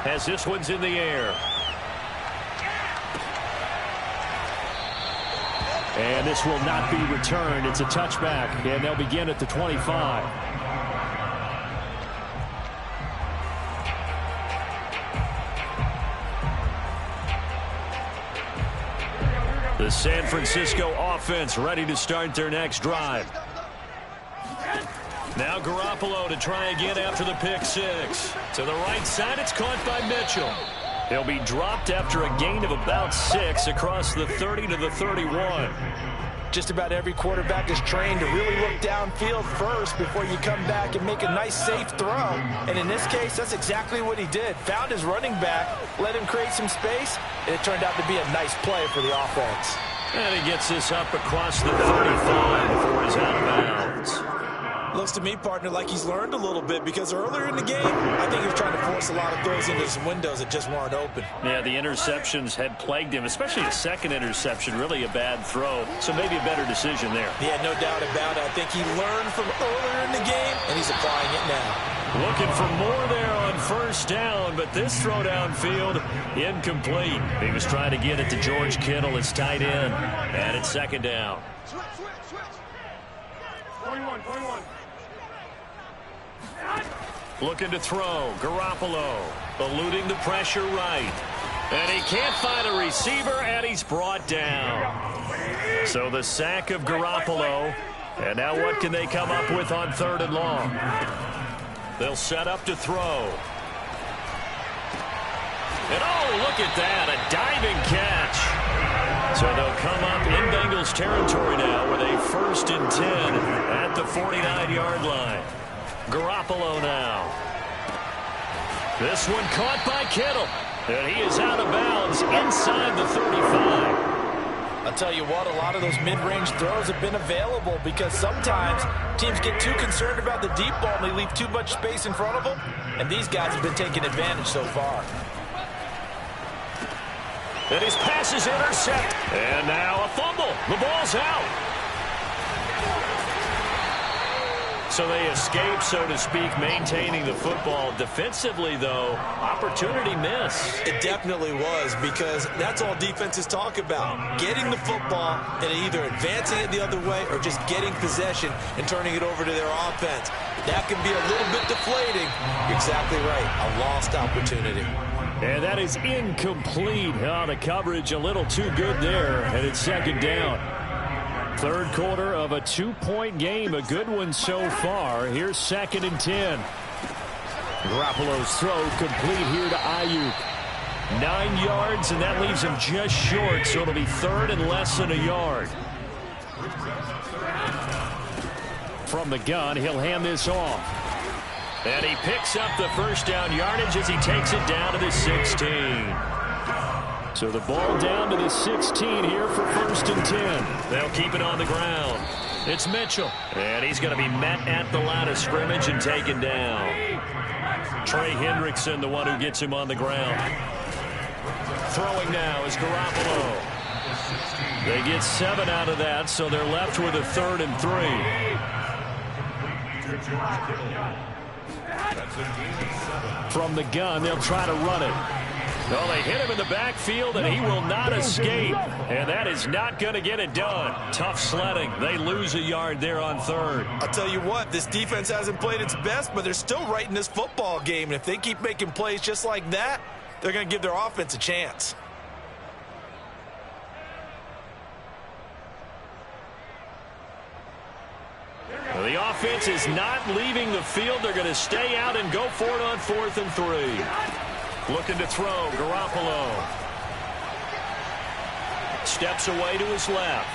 as this one's in the air. And this will not be returned. It's a touchback, and they'll begin at the 25. The San Francisco offense ready to start their next drive. Now Garoppolo to try again after the pick six. To the right side, it's caught by Mitchell. He'll be dropped after a gain of about 6 across the 30 to the 31. Just about every quarterback is trained to really look downfield first before you come back and make a nice, safe throw. And in this case, that's exactly what he did. Found his running back, let him create some space, and it turned out to be a nice play for the offense. And he gets this up across the 35 before he's out of bounds. Looks to me, partner, like he's learned a little bit because earlier in the game, I think he was trying to force a lot of throws into some windows that just weren't open. Yeah, the interceptions had plagued him, especially a second interception, really a bad throw. So maybe a better decision there. Yeah, no doubt about it. I think he learned from earlier in the game, and he's applying it now. Looking for more there on first down, but this throw downfield, incomplete. He was trying to get it to George Kittle, his tight end, and it's second down. Switch. 21. Looking to throw. Garoppolo eluding the pressure right. And he can't find a receiver, and he's brought down. So the sack of Garoppolo. And now what can they come up with on 3rd and long? They'll set up to throw. And oh, look at that, a diving catch. So they'll come up in Bengals territory now with a 1st and 10 at the 49-yard line. Garoppolo now. This one caught by Kittle. And he is out of bounds inside the 35. I'll tell you what, a lot of those mid-range throws have been available because sometimes teams get too concerned about the deep ball and they leave too much space in front of them. And these guys have been taking advantage so far. And his pass is intercepted. And now a fumble. The ball's out. So they escape, so to speak, maintaining the football. Defensively, though, opportunity miss. It definitely was, because that's all defenses talk about. Getting the football and either advancing it the other way or just getting possession and turning it over to their offense. That can be a little bit deflating. You're exactly right. A lost opportunity. And that is incomplete. Oh, the coverage a little too good there, and it's second down. 3rd quarter of a 2-point game. A good one so far. Here's 2nd and 10. Garoppolo's throw complete here to Ayuk. 9 yards, and that leaves him just short, so it'll be 3rd and less than a yard. From the gun, he'll hand this off. And he picks up the 1st down yardage as he takes it down to the 16. So the ball down to the 16 here for 1st and 10. They'll keep it on the ground. It's Mitchell. And he's going to be met at the line of scrimmage and taken down. Trey Hendrickson, the one who gets him on the ground. Throwing now is Garoppolo. They get 7 out of that, so they're left with a 3rd and 3. From the gun, they'll try to run it. Well, they hit him in the backfield, and he will not escape. And that is not going to get it done. Tough sledding. They lose a yard there on 3rd. I'll tell you what, this defense hasn't played its best, but they're still right in this football game. And if they keep making plays just like that, they're going to give their offense a chance. Well, the offense is not leaving the field. They're going to stay out and go for it on 4th and 3. Looking to throw, Garoppolo. Steps away to his left.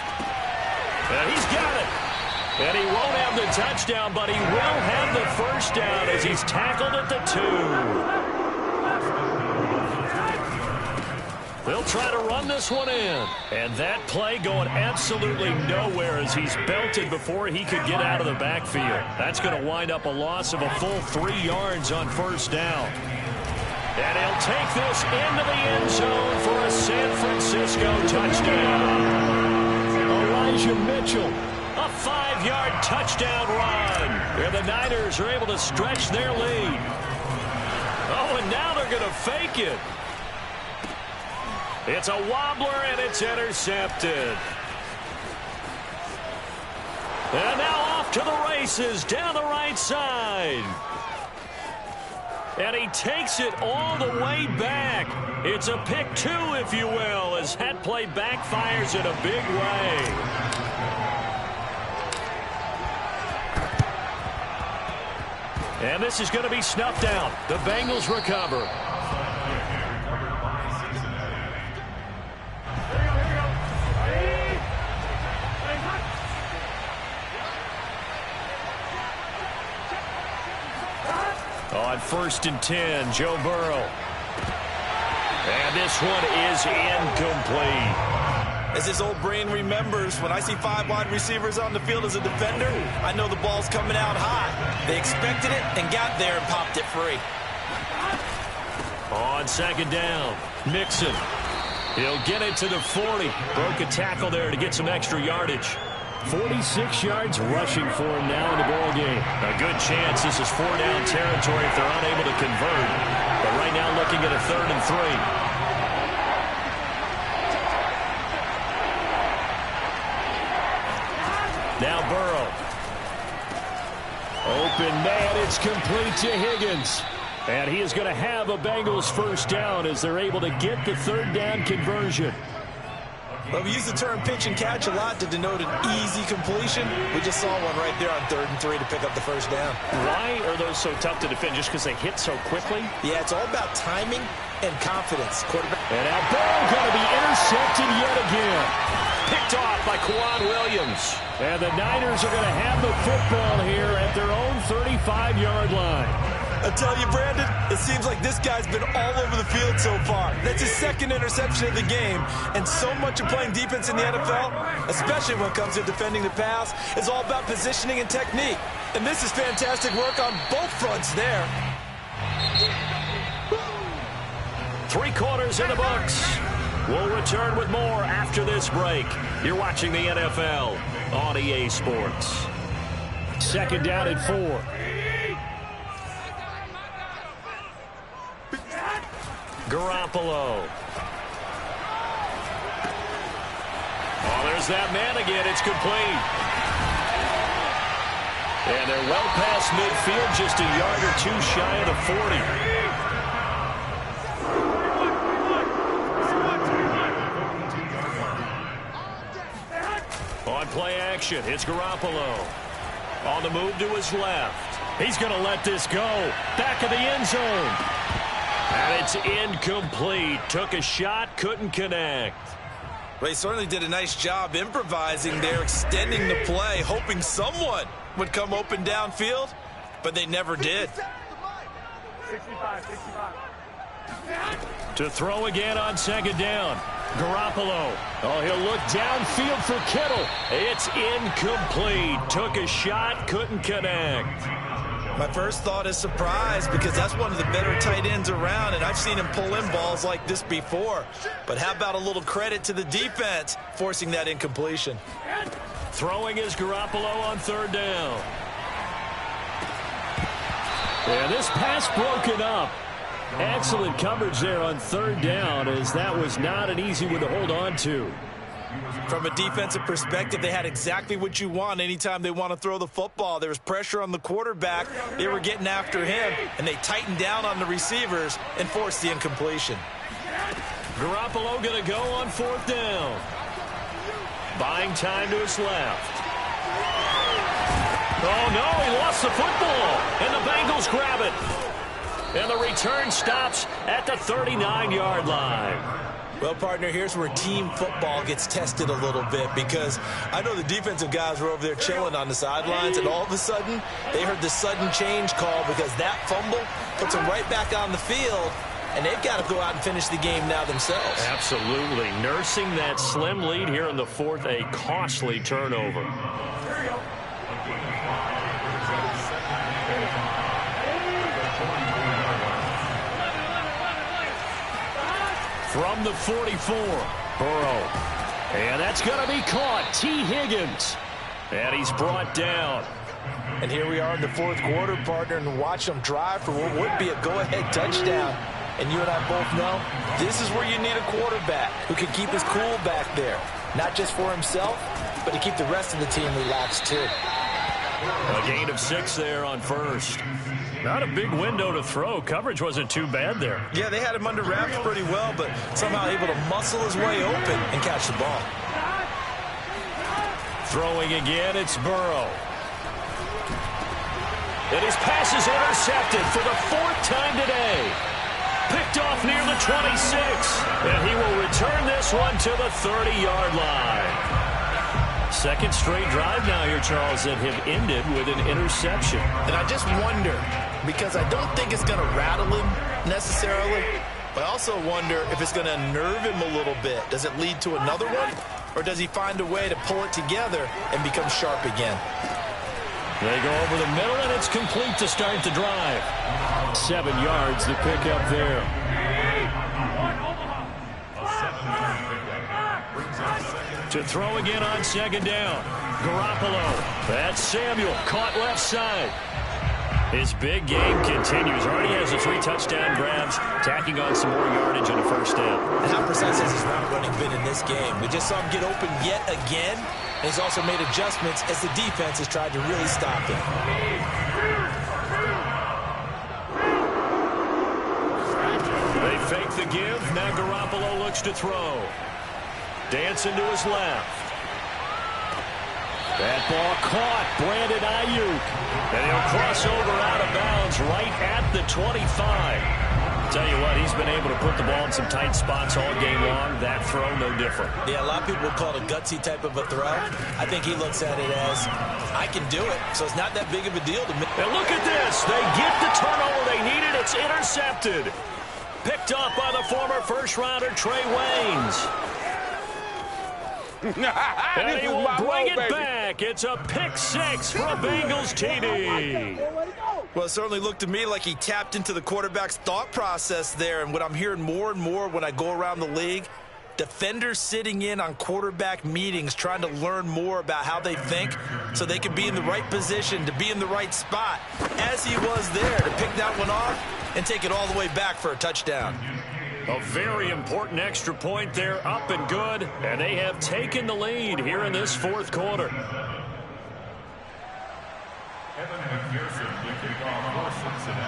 And he's got it. And he won't have the touchdown, but he will have the 1st down as he's tackled at the 2. They'll try to run this one in. And that play going absolutely nowhere as he's belted before he could get out of the backfield. That's going to wind up a loss of a full 3 yards on 1st down. And he'll take this into the end zone for a San Francisco touchdown. Elijah Mitchell, a 5-yard touchdown run. And the Niners are able to stretch their lead. Oh, and now they're they're going to fake it. It's a wobbler, and it's intercepted. And now off to the races down the right side. And he takes it all the way back. It's a pick two, if you will, as that play backfires in a big way. And this is going to be snuffed out. The Bengals recover. On 1st and 10, Joe Burrow. And this one is incomplete. As his old brain remembers, when I see 5 wide receivers on the field as a defender, I know the ball's coming out high. They expected it and got there and popped it free. On 2nd down, Mixon. He'll get it to the 40. Broke a tackle there to get some extra yardage. 46 yards rushing for him now in the ball game. A good chance this is 4-down territory if they're unable to convert. But right now looking at a 3rd and 3. Now Burrow. Open man, it's complete to Higgins. And he is going to have a Bengals 1st down as they're able to get the 3rd down conversion. Well, we use the term pitch and catch a lot to denote an easy completion. We just saw one right there on 3rd and 3 to pick up the 1st down. Why are those so tough to defend? Just because they hit so quickly? Yeah, it's all about timing and confidence. Quarterback. And now Burrow going to be intercepted yet again. Picked off by Kwan Williams. And the Niners are going to have the football here at their own 35-yard line. I tell you, Brandon, it seems like this guy's been all over the field so far. That's his 2nd interception of the game. And so much of playing defense in the NFL, especially when it comes to defending the pass, is all about positioning and technique. And this is fantastic work on both fronts there. 3 quarters in the books. We'll return with more after this break. You're watching the NFL on EA Sports. 2nd down and 4. Garoppolo. Oh, there's that man again. It's complete. And they're well past midfield, just a yard or 2 shy of the 40. On play action, it's Garoppolo. On the move to his left. He's going to let this go. Back of the end zone. And it's incomplete. Took a shot, couldn't connect. Well, he certainly did a nice job improvising there, extending the play, hoping someone would come open downfield, but they never did. 65. To throw again on 2nd down. Garoppolo. Oh, he'll look downfield for Kittle. It's incomplete. Took a shot, couldn't connect. My first thought is surprise because that's one of the better tight ends around, and I've seen him pull in balls like this before. But how about a little credit to the defense forcing that incompletion? Throwing is Garoppolo on 3rd down. And this pass broken up. Excellent coverage there on 3rd down, as that was not an easy one to hold on to. From a defensive perspective, they had exactly what you want anytime they want to throw the football. There was pressure on the quarterback. They were getting after him, and they tightened down on the receivers and forced the incompletion. Garoppolo going to go on 4th down. Buying time to his left. Oh, no, he lost the football, and the Bengals grab it. And the return stops at the 39-yard line. Well, partner, here's where team football gets tested a little bit, because I know the defensive guys were over there chilling on the sidelines, and all of a sudden, they heard the sudden change call because that fumble puts them right back on the field, and they've got to go out and finish the game now themselves. Absolutely. Nursing that slim lead here in the 4th, a costly turnover. From the 44, Burrow. And that's going to be caught. T. Higgins. And he's brought down. And here we are in the 4th quarter, partner, and watch them drive for what would be a go-ahead touchdown. And you and I both know this is where you need a quarterback who can keep his cool back there. Not just for himself, but to keep the rest of the team relaxed too. A gain of 6 there on first. Not a big window to throw. Coverage wasn't too bad there. Yeah, they had him under wraps pretty well, but somehow able to muscle his way open and catch the ball. Throwing again, it's Burrow. And his pass is intercepted for the 4th time today. Picked off near the 26. And he will return this one to the 30-yard line. Second straight drive now here, Charles, that have ended with an interception. And I just wonder, because I don't think it's going to rattle him necessarily, but I also wonder if it's going to unnerve him a little bit. Does it lead to another one? Or does he find a way to pull it together and become sharp again? They go over the middle, and it's complete to start the drive. 7 yards, the pickup there. To throw again on second down. Garoppolo. That's Samuel, caught left side. His big game continues. Already has the 3 touchdown grabs, tacking on some more yardage on the first down. And how precise has his route running been in this game? We just saw him get open yet again. And he's also made adjustments as the defense has tried to really stop him. They fake the give. Now Garoppolo looks to throw. Dancing to his left. That ball caught. Brandon Ayuk. And he'll cross over out of bounds right at the 25. Tell you what, he's been able to put the ball in some tight spots all game long. That throw, no different. Yeah, a lot of people would call it a gutsy type of a throw. I think he looks at it as, I can do it, so it's not that big of a deal to me. And look at this. They get the turnover they needed. It's intercepted. Picked off by the former first-rounder Trey Waynes. And he will bring it back. It's a pick 6 for a Bengals TD. Well, it certainly looked to me like he tapped into the quarterback's thought process there. And what I'm hearing more and more when I go around the league, defenders sitting in on quarterback meetings trying to learn more about how they think so they can be in the right position, to be in the right spot, as he was there, to pick that one off and take it all the way back for a touchdown. A very important extra point there, up and good, and they have taken the lead here in this 4th quarter.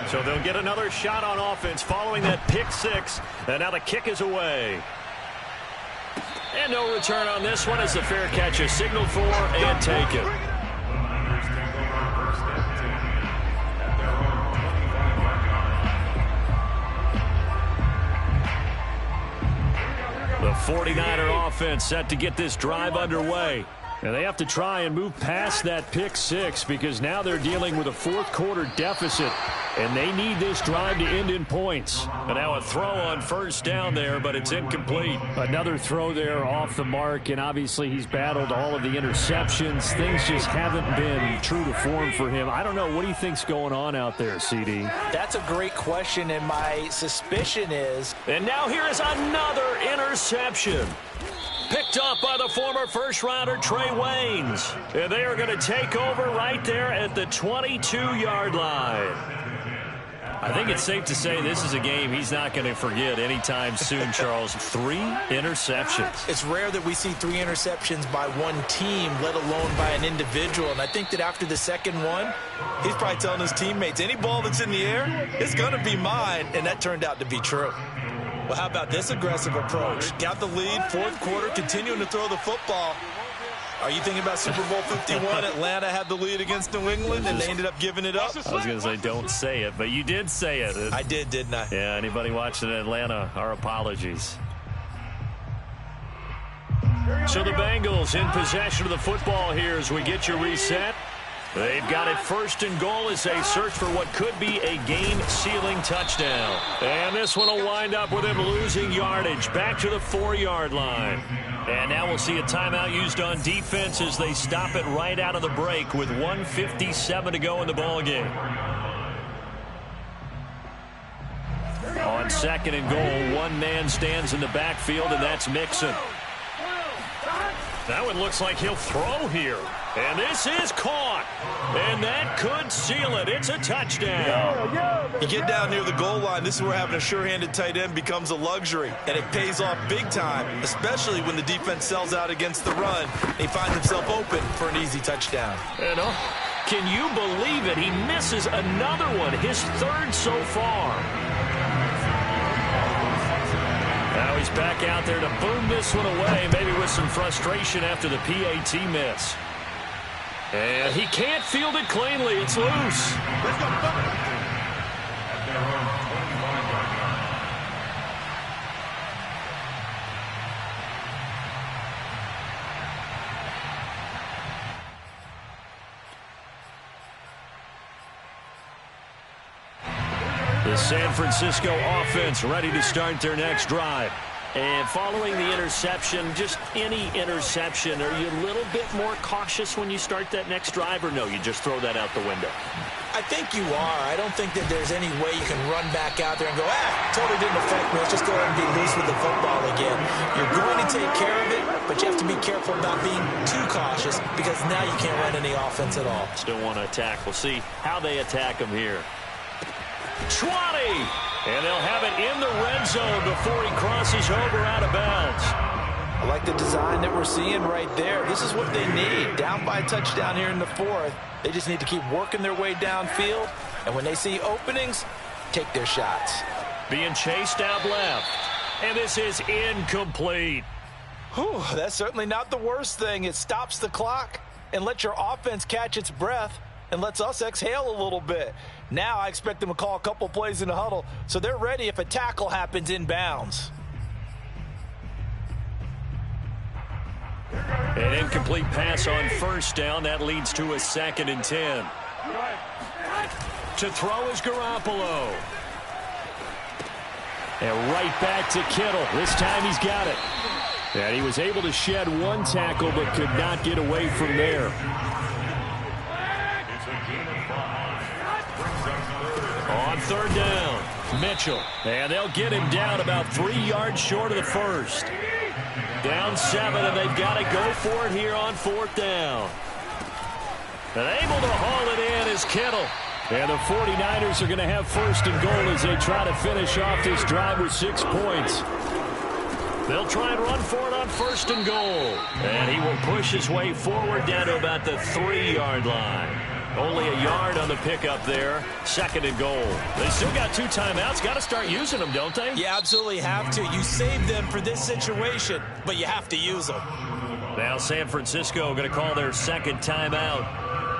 So they'll get another shot on offense following that pick 6, and now the kick is away. And no return on this one as the fair catch is signaled for and taken. The 49er offense set to get this drive underway. And they have to try and move past that pick 6 because now they're dealing with a 4th quarter deficit. And they need this drive to end in points. And now a throw on first down there, but it's incomplete. Another throw there off the mark, and obviously he's battled all of the interceptions. Things just haven't been true to form for him. I don't know. What do you think's going on out there, CD? That's a great question, and my suspicion is... And now here is another interception. Picked up by the former first-rounder Trey Waynes. And they are going to take over right there at the 22-yard line. I think it's safe to say this is a game he's not going to forget anytime soon, Charles. 3 interceptions. It's rare that we see 3 interceptions by one team, let alone by an individual. And I think that after the second one, he's probably telling his teammates, any ball that's in the air, it's going to be mine. And that turned out to be true. Well, how about this aggressive approach? Got the lead, 4th quarter, continuing to throw the football. Are you thinking about Super Bowl 51? Atlanta had the lead against New England, and they ended up giving it up? I was going to say, don't say it, but you did say it. I did, didn't I? Yeah, anybody watching Atlanta, our apologies. So the Bengals in possession of the football here as we get you reset. They've got it 1st and goal as they search for what could be a game-sealing touchdown. And this one will wind up with him losing yardage back to the 4-yard line. And now we'll see a timeout used on defense as they stop it right out of the break with 1:57 to go in the ballgame. On 2nd and goal, one man stands in the backfield, and that's Mixon. That one looks like he'll throw here. And this is caught. And that could seal it. It's a touchdown. You get down near the goal line, this is where having a sure-handed tight end becomes a luxury. And it pays off big time, especially when the defense sells out against the run. He finds himself open for an easy touchdown. And can you believe it? He misses another one, his third so far. Now he's back out there to boom this one away, maybe with some frustration after the PAT miss. And he can't field it cleanly. It's loose. Let's go. The San Francisco offense ready to start their next drive. And following the interception, just any interception, are you a little bit more cautious when you start that next drive, or no, you just throw that out the window? I think you are. I don't think that there's any way you can run back out there and go, totally didn't affect me. Let's just go ahead and be loose with the football again. You're going to take care of it, but you have to be careful about being too cautious because now you can't run any offense at all. Still want to attack. We'll see how they attack him here. 20! And they'll have it in the red zone before he crosses over out of bounds. I like the design that we're seeing right there. This is what they need. Down by a touchdown here in the fourth. They just need to keep working their way downfield. And when they see openings, take their shots. Being chased out left. And this is incomplete. Whew, that's certainly not the worst thing. It stops the clock and lets your offense catch its breath and lets us exhale a little bit. Now I expect them to call a couple plays in the huddle so they're ready if a tackle happens inbounds. An incomplete pass on first down. That leads to a 2nd and 10. To throw is Garoppolo. And right back to Kittle. This time he's got it. And he was able to shed one tackle but could not get away from there. On 3rd down, Mitchell. And they'll get him down about 3 yards short of the first. Down 7, and they've got to go for it here on 4th down. And able to haul it in is Kittle. And the 49ers are going to have 1st and goal as they try to finish off this drive with 6 points. They'll try and run for it on 1st and goal. And he will push his way forward down to about the 3-yard line. Only a yard on the pickup there. 2nd and goal. They still got 2 timeouts. Got to start using them, don't they? You absolutely have to. You save them for this situation, but you have to use them. Now San Francisco going to call their 2nd timeout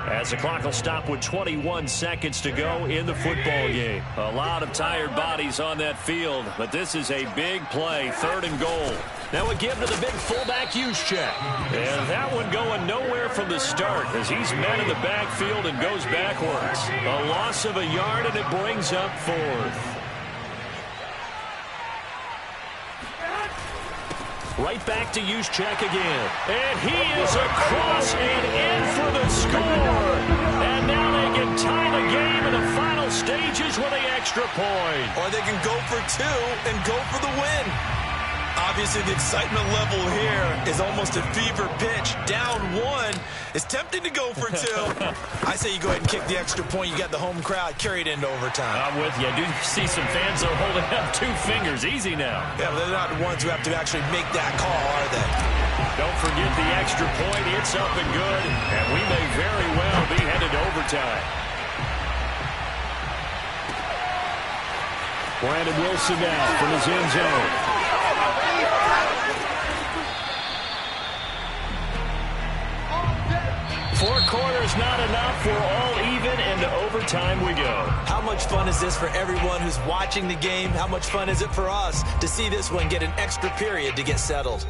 as the clock will stop with 21 seconds to go in the football game. A lot of tired bodies on that field, but this is a big play. 3rd and goal. Now we give to the big fullback Juszczyk. And that one going nowhere from the start as he's met in the backfield and goes backwards. A loss of a yard, and it brings up 4th. Right back to Juszczyk again. And he is across and in for the score. And now they can tie the game in the final stages with an extra point. Or they can go for 2 and go for the win. Obviously, the excitement level here is almost a fever pitch. Down 1. It's tempting to go for 2. I say you go ahead and kick the extra point. You got the home crowd carried into overtime. I'm with you. I do see some fans that are holding up 2 fingers. Easy now. Yeah, but they're not the ones who have to actually make that call, are they? Don't forget the extra point. It's up and good. And we may very well be headed to overtime. Brandon Wilson now from his end zone. Four quarters not enough. We're all even, and to overtime we go. How much fun is this for everyone who's watching the game? How much fun is it for us to see this one get an extra period to get settled?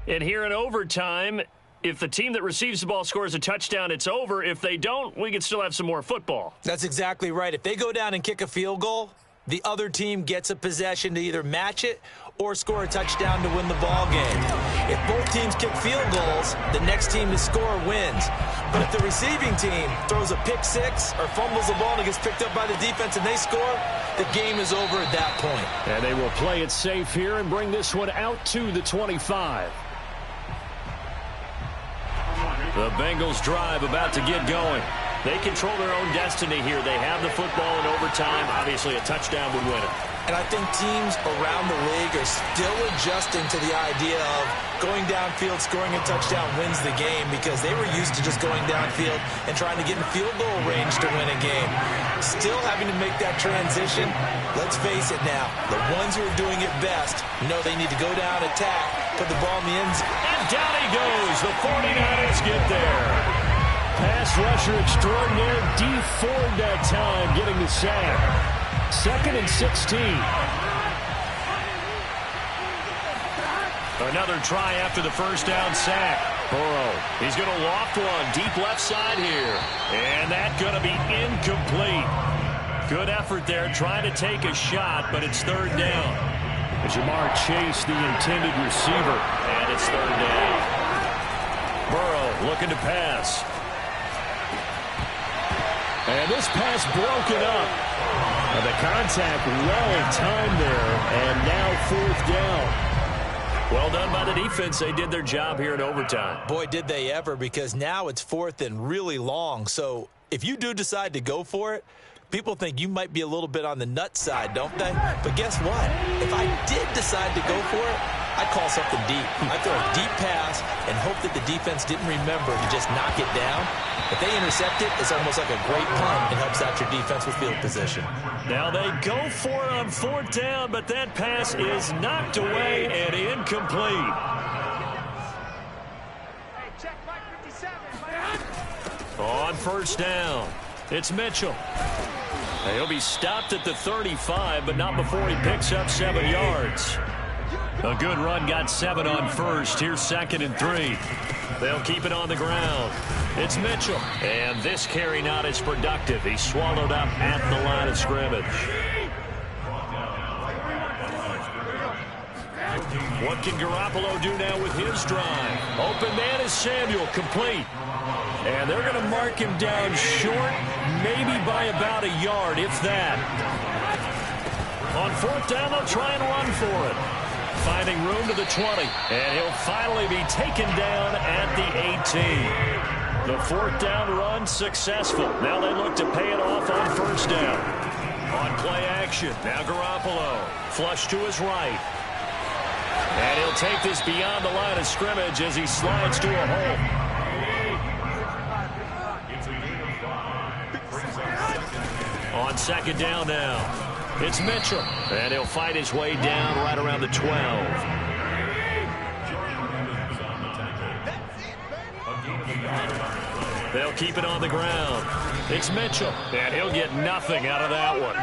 And here in overtime, if the team that receives the ball scores a touchdown, it's over. If they don't, we can still have some more football. That's exactly right. If they go down and kick a field goal, the other team gets a possession to either match it or score a touchdown to win the ball game. If both teams kick field goals, the next team to score wins. But if the receiving team throws a pick 6 or fumbles the ball and it gets picked up by the defense and they score, the game is over at that point. And they will play it safe here and bring this one out to the 25. The Bengals drive about to get going. They control their own destiny here. They have the football in overtime. Obviously, a touchdown would win it. And I think teams around the league are still adjusting to the idea of going downfield, scoring a touchdown wins the game, because they were used to just going downfield and trying to get in field goal range to win a game. Still having to make that transition. Let's face it now, the ones who are doing it best know they need to go down, attack, put the ball in the end zone. And down he goes. The 49ers get there. Pass rusher extraordinaire. Dee Ford that time getting the sack. 2nd and 16. Another try after the first down sack. Burrow, he's going to loft one deep left side here. And that's going to be incomplete. Good effort there trying to take a shot, but it's 3rd down. Jamar Chase, the intended receiver, and it's 3rd down. Burrow looking to pass. And this pass broken up. The contact well timed there, and now 4th down. Well done by the defense. They did their job here in overtime. Boy, did they ever, because now it's 4th and really long. So if you do decide to go for it, people think you might be a little bit on the nut side, don't they? But guess what? If I did decide to go for it, I'd call something deep. I'd throw a deep pass and hope that the defense didn't remember to just knock it down. If they intercept it, it's almost like a great punt and helps out your defense with field position. Now they go for it on 4th down, but that pass is knocked away and incomplete. On 1st down, it's Mitchell. He'll be stopped at the 35, but not before he picks up 7 yards. A good run got 7 on 1st. Here's 2nd and 3. They'll keep it on the ground. It's Mitchell. And this carry not as productive. He's swallowed up at the line of scrimmage. What can Garoppolo do now with his drive? Open man is Samuel, complete. And they're going to mark him down short, maybe by about a yard, if that. On 4th down, they'll try and run for it. Finding room to the 20, and he'll finally be taken down at the 18. The 4th down run successful. Now they look to pay it off on 1st down. On play action, now Garoppolo. Flush to his right. And he'll take this beyond the line of scrimmage as he slides to a hole. On 2nd down now. It's Mitchell, and he'll fight his way down right around the 12. They'll keep it on the ground. It's Mitchell, and he'll get nothing out of that one.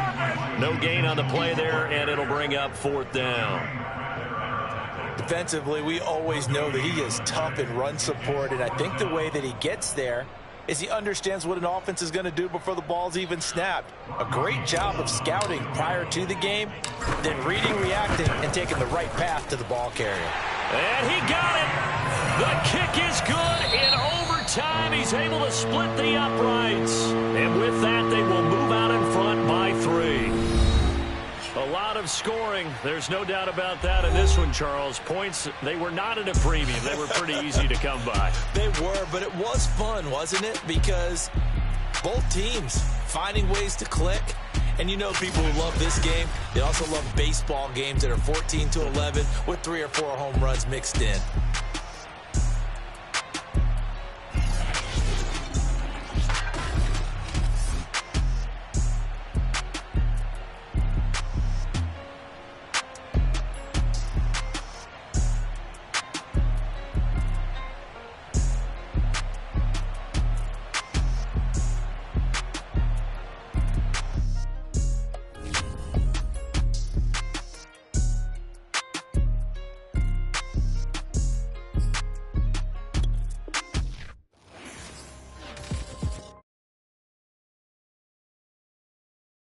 No gain on the play there, and it'll bring up 4th down. Defensively, we always know that he is tough in run support, and I think the way that he gets there is he understands what an offense is going to do before the ball's even snapped. A great job of scouting prior to the game, then reading, reacting, and taking the right path to the ball carrier. And he got it. The kick is good. In overtime, he's able to split the uprights. And with that, they will move out in front by 3. A lot of scoring. There's no doubt about that in this one, Charles. Points, they were not at a premium. They were pretty easy to come by. They were, but it was fun, wasn't it? Because both teams finding ways to click. And you know people who love this game, they also love baseball games that are 14-11 with 3 or 4 home runs mixed in.